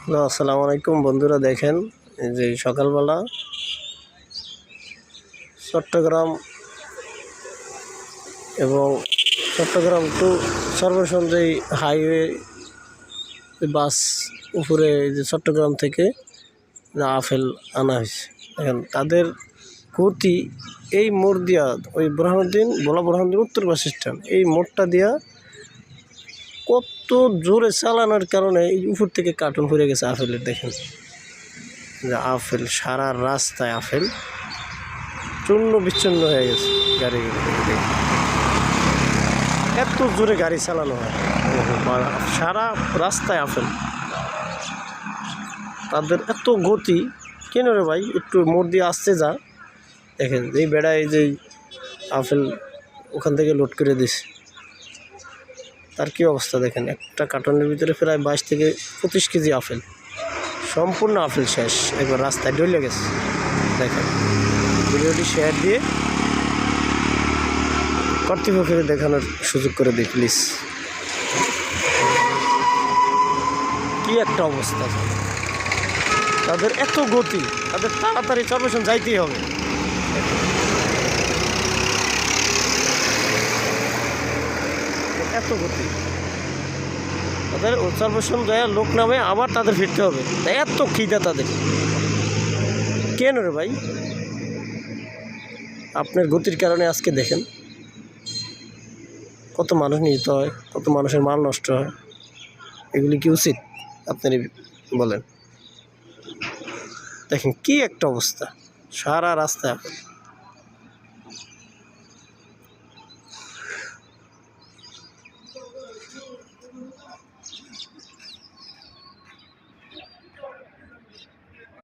Hello, আসসালামু আলাইকুম বন্ধুরা। দেখেন এই যে সকালবেলা চট্টগ্রাম এবং চট্টগ্রাম টু সর্বশন যে হাইওয়ে বাস উপরে যে চট্টগ্রাম থেকে আপেল আনা হয়েছে। দেখেন তাদের গতি এই মোড় দিয়া ওই বোরহানুদ্দিন উত্তর বাস স্ট্যান্ড এই মোড়টা দিয়া কত জোরে চালানোর কারণে এই উপর থেকে কার্টুন পড়ে গেছে আপেলের। দেখেন যে আপেল সারা রাস্তায় আপেল চূর্ণ বিচ্ছিন্ন হয়ে গেছে। গাড়িগুলো এত জোরে গাড়ি চালানো হয়, সারা রাস্তায় আপেল। তাদের এত গতি কেন রে ভাই, একটু মোড় দিয়ে আসতে যা। দেখেন এই বেড়া এই যে আপেল ওখান থেকে লোড করে দিছে, তার কী অবস্থা দেখেন। একটা কার্টনের ভিতরে প্রায় 22 থেকে 25 কেজি আপেল, সম্পূর্ণ আপেল শেষ, একবার রাস্তায় ডলে গেছে। দেখেন ভিডিওটি শেয়ার দিয়ে কর্তৃপক্ষকে দেখানোর সুযোগ করে দিই প্লিজ। কি একটা অবস্থা, তাদের এত গতি, তাদের তাড়াতাড়ি সর্বশন যাইতেই হবে। এত গতি তাদের, সর্বশন যায় লোক নামে আবার তাদের ফিরতে হবে, এত খিদা তাদের। কেন রে ভাই, আপনার গতির কারণে আজকে দেখেন কত মানুষ নিহত হয়, কত মানুষের মাল নষ্ট হয়। এগুলি কি উচিত আপনারই বলেন? দেখেন কি একটা অবস্থা, সারা রাস্তায়